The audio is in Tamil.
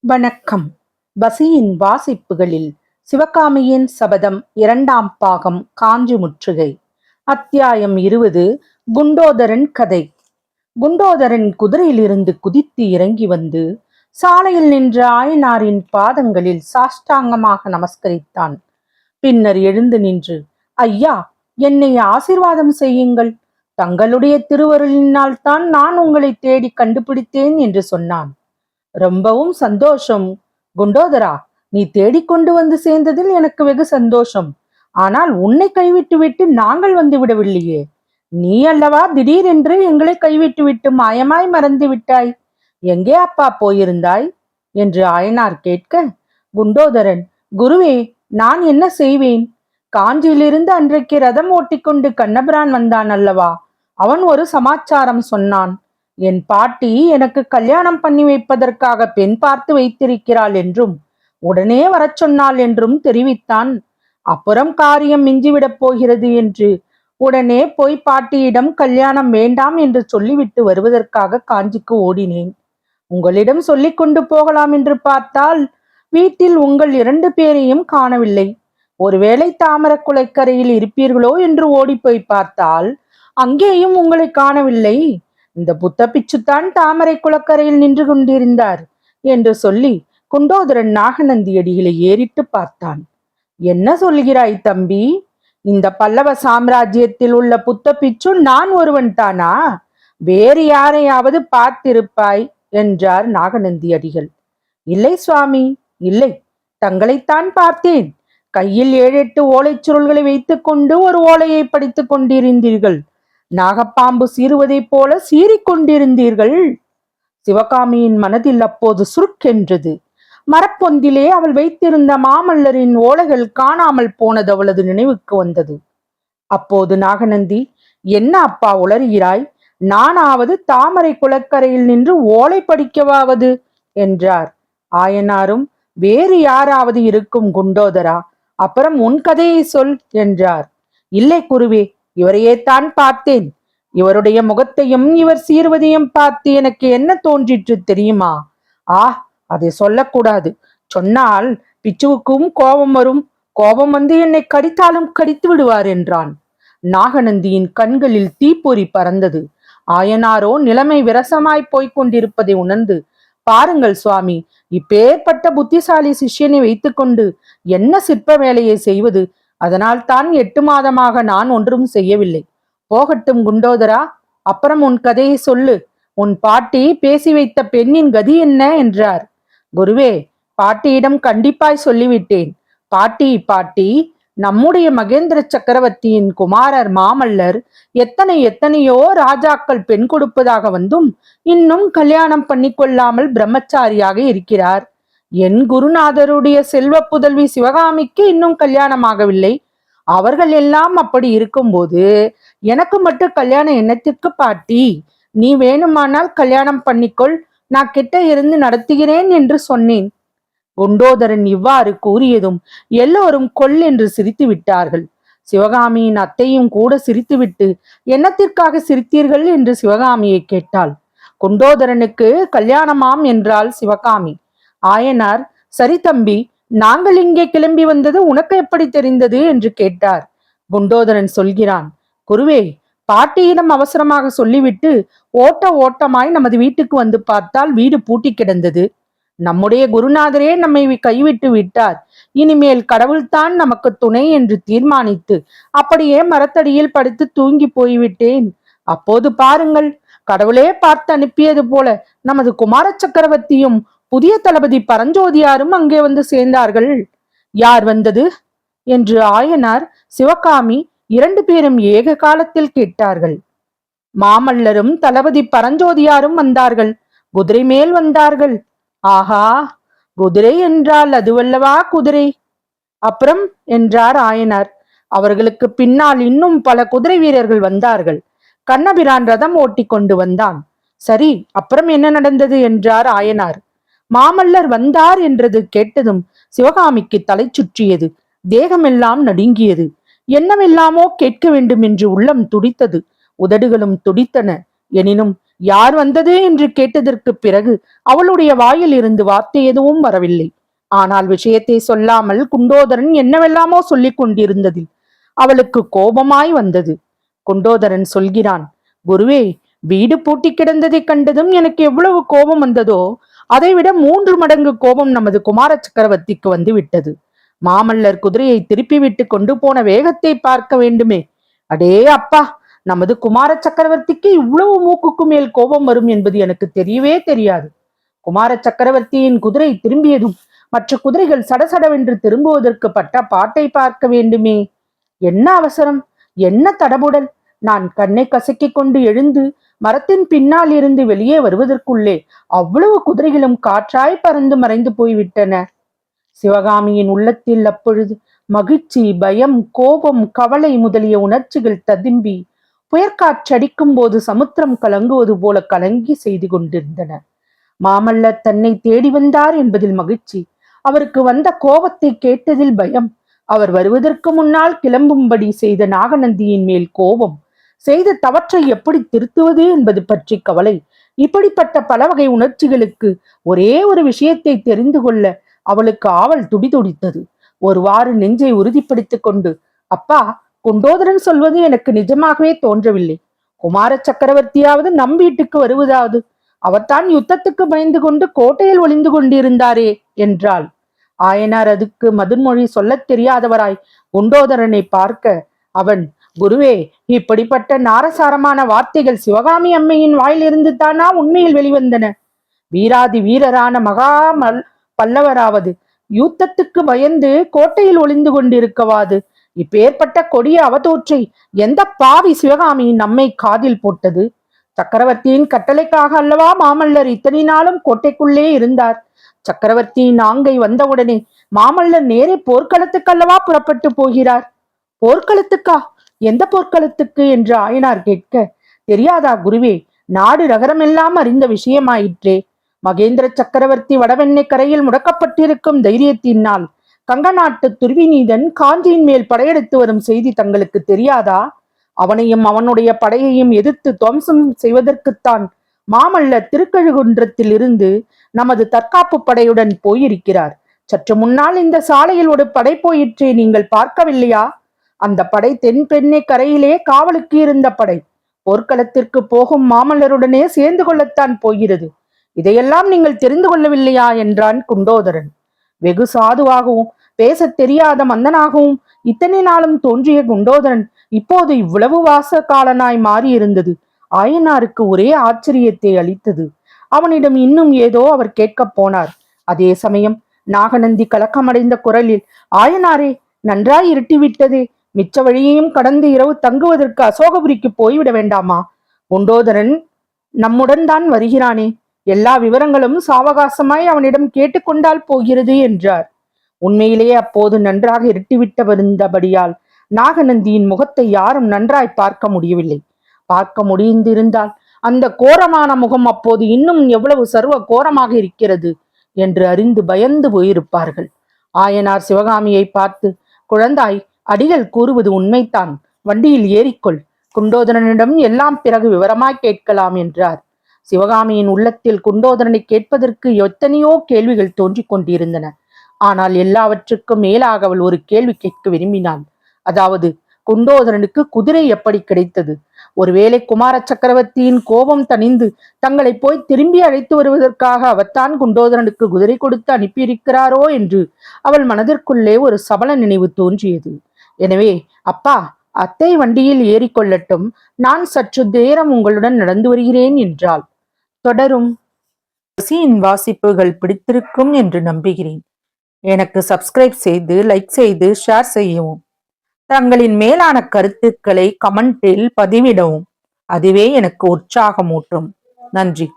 வணக்கம். பசியின் வாசிப்புகளில் சிவகாமியின் சபதம் 2ஆம் பாகம் காஞ்சி முற்றுகை. அத்தியாயம் 20. குண்டோதரன் கதை. குண்டோதரன் குதிரையிலிருந்து குதித்து இறங்கி வந்து சாலையில் நின்ற ஆயனாரின் பாதங்களில் சாஷ்டாங்கமாக நமஸ்கரித்தான். பின்னர் எழுந்து நின்று, ஐயா, என்னை ஆசீர்வாதம் செய்யுங்கள். தங்களுடைய திருவருளினால் தான் நான் உங்களை தேடி கண்டுபிடித்தேன் என்று சொன்னான். ரொம்பவும் சந்தோஷம் குண்டோதரா, நீ தேடிக்கொண்டு வந்து சேர்ந்ததில் எனக்கு வெகு சந்தோஷம். ஆனால் உன்னை கைவிட்டு விட்டு நாங்கள் வந்து விடவில்லையே. நீ அல்லவா திடீரென்று எங்களை கைவிட்டு விட்டு மாயமாய் மறந்து விட்டாய். எங்கே அப்பா போயிருந்தாய் என்று ஆயனார் கேட்க, குண்டோதரன், குருவே, நான் என்ன செய்வேன்? காஞ்சியிலிருந்து அன்றைக்கு ரதம் ஓட்டிக்கொண்டு கண்ணபிரான் வந்தான் அல்லவா, அவன் ஒரு சமாச்சாரம் சொன்னான். என் பாட்டி எனக்கு கல்யாணம் பண்ணி வைப்பதற்காக பெண் பார்த்து வைத்திருக்கிறாள் என்றும் உடனே வரச் சொன்னாள் என்றும் தெரிவித்தான். அப்புறம் காரியம் மிஞ்சிவிடப் போகிறது என்று உடனே போய் பாட்டியிடம் கல்யாணம் வேண்டாம் என்று சொல்லிவிட்டு வருவதற்காக காஞ்சிக்கு ஓடினேன். உங்களிடம் சொல்லிக் கொண்டு போகலாம் என்று பார்த்தால் வீட்டில் உங்கள் 2 பேரையும் காணவில்லை. ஒருவேளை தாமர குளக்கரையில் இருப்பீர்களோ என்று ஓடி போய் பார்த்தால் அங்கேயும் உங்களை காணவில்லை. இந்த புத்த பிச்சுத்தான் தாமரை குளக்கரையில் நின்று கொண்டிருந்தார் என்று சொல்லி குண்டோதரன் நாகநந்தியடிகளை ஏறிட்டு பார்த்தான். என்ன சொல்கிறாய் தம்பி? இந்த பல்லவ சாம்ராஜ்யத்தில் உள்ள புத்த பிச்சு நான் ஒருவன் தானா? வேறு யாரையாவது பார்த்திருப்பாய் என்றார் நாகநந்தியடிகள். இல்லை சுவாமி, இல்லை, தங்களைத்தான் பார்த்தேன். கையில் 7-8 ஓலைச் சுருள்களை வைத்துக் கொண்டு ஒரு ஓலையை படித்துக் கொண்டிருந்தீர்கள். நாகப்பாம்பு சீறுவதைப் போல சீறிக்கொண்டிருந்தீர்கள். சிவகாமியின் மனதில் அப்போது சுருக்கென்றது. மரப்பொந்திலே அவள் வைத்திருந்த மாமல்லரின் ஓலைகள் காணாமல் போனது அவளது நினைவுக்கு வந்தது. அப்போது நாகநந்தி, என்ன அப்பா உளறுகிறாய்? நானாவது தாமரை குளக்கரையில் நின்று ஓலை படிக்கவாவது என்றார். ஆயனாரும், வேறு யாராவது இருக்கும் குண்டோதரா, அப்புறம் உன் கதையை சொல் என்றார். இல்லை குருவே, இவரையே தான் பார்த்தேன். இவருடைய முகத்தையும் இவர் சீர்வதையும் பார்த்து எனக்கு என்ன தோன்றிற்று தெரியுமா? அதை சொல்லக்கூடாது. சொன்னால் பிச்சுவுக்கும் கோபம் வரும். கோபம் வந்து என்னை கடித்தாலும் கடித்து விடுவார் என்றான். நாகநந்தியின் கண்களில் தீப்பொறி பறந்தது. ஆயனாரோ நிலைமை விரசமாய் போய்கொண்டிருப்பதை உணர்ந்து, பாருங்கள் சுவாமி, இப்பேற்பட்ட புத்திசாலி சிஷ்யனை வைத்துக்கொண்டு என்ன சிற்ப வேலையை செய்வது? அதனால் தான் 8 மாதமாக நான் ஒன்றும் செய்யவில்லை. போகட்டும் குண்டோதரா, அப்புறம் உன் கதையை சொல்லு. உன் பாட்டி பேசி வைத்த பெண்ணின் கதி என்ன என்றார். குருவே, பாட்டியிடம் கண்டிப்பாய் சொல்லிவிட்டேன். பாட்டி, நம்முடைய மகேந்திர சக்கரவர்த்தியின் குமாரர் மாமல்லர் எத்தனையோ ராஜாக்கள் பெண் கொடுப்பதாக வந்தும் இன்னும் கல்யாணம் பண்ணிக்கொள்ளாமல் பிரம்மச்சாரியாக இருக்கிறார். என் குருநாதருடைய செல்வ புதல்வி சிவகாமிக்கு இன்னும் கல்யாணமாகவில்லை. அவர்கள் எல்லாம் அப்படி இருக்கும்போது எனக்கு மட்டும் கல்யாணம் என்னத்திற்கு பாட்டி? நீ வேணுமானால் கல்யாணம் பண்ணிக்கொள், நான் கிட்ட இருந்து நடத்துகிறேன் என்று சொன்னேன். குண்டோதரன் இவ்வாறு கூறியதும் எல்லோரும் கொல் என்று சிரித்து விட்டார்கள். சிவகாமியின் அத்தையும் கூட சிரித்துவிட்டு, என்னத்திற்காக சிரித்தீர்கள் என்று சிவகாமியை கேட்டாள். குண்டோதரனுக்கு கல்யாணமாம் என்றாள் சிவகாமி. ஆயனார், சரி தம்பி, நாங்கள் இங்கே கிளம்பி வந்தது உனக்கு எப்படி தெரிந்தது என்று கேட்டார். குண்டோதரன் சொல்கிறான், குருவே, பாட்டியிடம் அவசரமாக சொல்லிவிட்டு ஓட்டமாய் நமது வீட்டுக்கு வந்து பார்த்தால் வீடு பூட்டி கிடந்தது. நம்முடைய குருநாதரே நம்மை கைவிட்டு விட்டார். இனிமேல் கடவுள்தான் நமக்கு துணை என்று தீர்மானித்து அப்படியே மரத்தடியில் படுத்து தூங்கி போய்விட்டேன். அப்போது பாருங்கள், கடவுளே பார்த்து அனுப்பியது போல நமது குமார சக்கரவர்த்தியும் புதிய தளபதி பரஞ்சோதியாரும் அங்கே வந்து சேர்ந்தார்கள். யார் வந்தது என்று ஆயனார், சிவகாமி 2 பேரும் ஏக காலத்தில் கேட்டார்கள். மாமல்லரும் தளபதி பரஞ்சோதியாரும் வந்தார்கள். குதிரை மேல் வந்தார்கள். ஆஹா, குதிரை என்றால் அதுவல்லவா குதிரை? அப்புறம் என்றார் ஆயனார். அவர்களுக்கு பின்னால் இன்னும் பல குதிரை வீரர்கள் வந்தார்கள். கண்ணபிரான் ரதம் ஓட்டி கொண்டு வந்தான். சரி, அப்புறம் என்ன நடந்தது என்றார் ஆயனார். மாமல்லர் வந்தார் என்றது கேட்டதும் சிவகாமிக்கு தலை சுற்றியது. தேகமெல்லாம் நடுங்கியது. என்னவெல்லாமோ கேட்க வேண்டும் என்று உள்ளம் துடித்தது. உதடுகளும் துடித்தன. எனினும் யார் வந்தது என்று கேட்டதற்கு பிறகு அவளுடைய வாயில் இருந்து வார்த்தை எதுவும் வரவில்லை. ஆனால் விஷயத்தை சொல்லாமல் குண்டோதரன் என்னவெல்லாமோ சொல்லிக் கொண்டிருந்ததில் அவளுக்கு கோபமாய் வந்தது. குண்டோதரன் சொல்கிறான், குருவே, வீடு பூட்டி கிடந்ததை கண்டதும் எனக்கு எவ்வளவு கோபம் வந்ததோ அதைவிட 3 மடங்கு கோபம் நமது குமார சக்கரவர்த்திக்கு வந்து விட்டது. மாமல்லர் குதிரையை திருப்பி விட்டு கொண்டு போன வேகத்தை பார்க்க வேண்டுமே. அடே அப்பா, நமது குமார சக்கரவர்த்திக்கு இவ்வளவு மூக்குக்கு மேல் கோபம் வரும் என்பது எனக்கு தெரியவே தெரியாது. குமார சக்கரவர்த்தியின் குதிரை திரும்பியதும் மற்ற குதிரைகள் சடசடவென்று திரும்புவதற்கு பட்ட பாட்டை பார்க்க வேண்டுமே. என்ன அவசரம், என்ன தடபுடல்! நான் கண்ணை கசக்கிக் கொண்டு எழுந்து மரத்தின் பின்னால் இருந்து வெளியே வருவதற்குள்ளே அவ்வளவு குதிரைகளும் காற்றாய் பறந்து மறைந்து போய்விட்டன. சிவகாமியின் உள்ளத்தில் அப்பொழுது மகிழ்ச்சி, பயம், கோபம், கவலை முதலிய உணர்ச்சிகள் ததும்பி புயற்காற்றடிக்கும் போது சமுத்திரம் கலங்குவது போல கலங்கி செய்து கொண்டிருந்தன. மாமல்லர் தன்னை தேடி வந்தார் என்பதில் மகிழ்ச்சி, அவருக்கு வந்த கோபத்தை கேட்டதில் பயம், அவர் வருவதற்கு முன்னால் கிளம்பும்படி செய்த நாகநந்தியின் மேல் கோபம், செய்த தவற்றை எப்படி திருத்துவது என்பது பற்றி கவலை, இப்படிப்பட்ட பல வகை உணர்ச்சிகளுக்கு ஒரே ஒரு விஷயத்தை தெரிந்து கொள்ள அவளுக்கு ஆவல் துடிதுடித்தது. ஒருவாறு நெஞ்சை உறுதிப்படுத்திக் கொண்டு, அப்பா, குண்டோதரன் சொல்வது எனக்கு நிஜமாகவே தோன்றவில்லை. குமார சக்கரவர்த்தியாவது நம் வீட்டுக்கு வருவதாவது, அவர்தான் யுத்தத்துக்கு பயந்து கொண்டு கோட்டையில் ஒளிந்து கொண்டிருந்தாரே என்றாள். ஆயனார் அதுக்கு மதுர்மொழி சொல்லத் தெரியாதவராய் குண்டோதரனை பார்க்க அவன், குருவே, இப்படிப்பட்ட நாரசாரமான வார்த்தைகள் சிவகாமி அம்மையின் வாயிலிருந்து தானா உண்மையில் வெளிவந்தன? வீராதி வீரரான பல்லவராவது யுத்தத்துக்கு பயந்து கோட்டையில் ஒளிந்து கொண்டிருக்கவாது இப்பேற்பட்ட கொடிய அவதூற்றை எந்த பாவி சிவகாமியின் நம்மை காதில் போட்டது? சக்கரவர்த்தியின் கட்டளைக்காக அல்லவா மாமல்லர் இத்தனை நாளும் கோட்டைக்குள்ளே இருந்தார். சக்கரவர்த்தியின் ஆங்கை வந்தவுடனே மாமல்லர் நேரே போர்க்களத்துக்கு அல்லவா புறப்பட்டு போகிறார். போர்க்களத்துக்கா? எந்த போர்க்களத்துக்கு என்று ஆயனார் கேட்க, தெரியாதா குருவே, நாடு நகரமெல்லாம் அறிந்த விஷயமாயிற்றே. மகேந்திர சக்கரவர்த்தி வடவெண்ணை கரையில் முடக்கப்பட்டிருக்கும் தைரியத்தினால் கங்க நாட்டு துர்விநீதன் காஞ்சியின் மேல் படையெடுத்து வரும் செய்தி தங்களுக்கு தெரியாதா? அவனையும் அவனுடைய படையையும் எதிர்த்து துவம்சம் செய்வதற்குத்தான் மாமல்லர் திருக்கழுகுன்றத்தில் இருந்து நமது தற்காப்பு படையுடன் போயிருக்கிறார். சற்று முன்னால் இந்த சாலையில் ஒரு படை போயிற்றே, நீங்கள் பார்க்கவில்லையா? அந்த படை தென்பெண்ணை கரையிலே காவலுக்கு இருந்த படை போர்க்களத்திற்கு போகும் மாமல்லருடனே சேர்ந்து கொள்ளத்தான் போகிறது. இதையெல்லாம் நீங்கள் தெரிந்து கொள்ளவில்லையா என்றான் குண்டோதரன். வெகு சாதுவாகவும் பேச தெரியாத மந்தனாகவும் இத்தனை நாளும் தோன்றிய குண்டோதரன் இப்போது இவ்வளவு வாசகாலனாய் மாறியிருந்தது ஆயனாருக்கு ஒரே ஆச்சரியத்தை அளித்தது. அவனிடம் இன்னும் ஏதோ அவர் கேட்கப் போனார். அதே சமயம் நாகநந்தி கலக்கமடைந்த குரலில், ஆயனாரே, நன்றாய் இருட்டிவிட்டதே, மிச்ச வழியையும் கடந்து இரவு தங்குவதற்கு அசோகபுரிக்கு போய்விட வேண்டாமா? குண்டோதரன் நம்முடன் தான் வருகிறானே, எல்லா விவரங்களும் சாவகாசமாய் அவனிடம் கேட்டுக்கொண்டால் போகிறது என்றார். உண்மையிலேயே அப்போது நன்றாக இருட்டிவிட்ட வருந்தபடியால் நாகநந்தியின் முகத்தை யாரும் நன்றாய் பார்க்க முடியவில்லை. பார்க்க முடிந்திருந்தால் அந்த கோரமான முகம் அப்போது இன்னும் எவ்வளவு சர்வ கோரமாக இருக்கிறது என்று அறிந்து பயந்து போயிருப்பார்கள். ஆயனார் சிவகாமியை பார்த்து, குழந்தாய், அடிகள் கூறுவது உண்மைத்தான், வண்டியில் ஏறிக்கொள், குண்டோதரனிடம் எல்லாம் பிறகு விவரமாய் கேட்கலாம் என்றார். சிவகாமியின் உள்ளத்தில் குண்டோதரனை கேட்பதற்கு எத்தனையோ கேள்விகள் தோன்றிக் கொண்டிருந்தன. ஆனால் எல்லாவற்றுக்கும் மேலாக அவள் ஒரு கேள்வி கேட்க விரும்பினாள். அதாவது, குண்டோதரனுக்கு குதிரை எப்படி கிடைத்தது? ஒருவேளை குமார சக்கரவர்த்தியின் கோபம் தணிந்து தங்களை போய் திரும்பி அழைத்து வருவதற்காக அவர்தான் குண்டோதரனுக்கு குதிரை கொடுத்து அனுப்பியிருக்கிறாரோ என்று அவள் மனதிற்குள்ளே ஒரு சபல நினைவு தோன்றியது. எனவே, அப்பா, அத்தை வண்டியில் ஏறிக்கொள்ளட்டும், நான் சற்று நேரம் உங்களுடன் நடந்து வருகிறேன் என்றாள். தொடரும். வாசிப்புகள் பிடித்திருக்கும் என்று நம்புகிறேன். எனக்கு சப்ஸ்கிரைப் செய்து, லைக் செய்து, ஷேர் செய்யவும். தங்களின் மேலான கருத்துக்களை கமெண்டில் பதிவிடவும். அதுவே எனக்கு உற்சாகமூட்டும். நன்றி.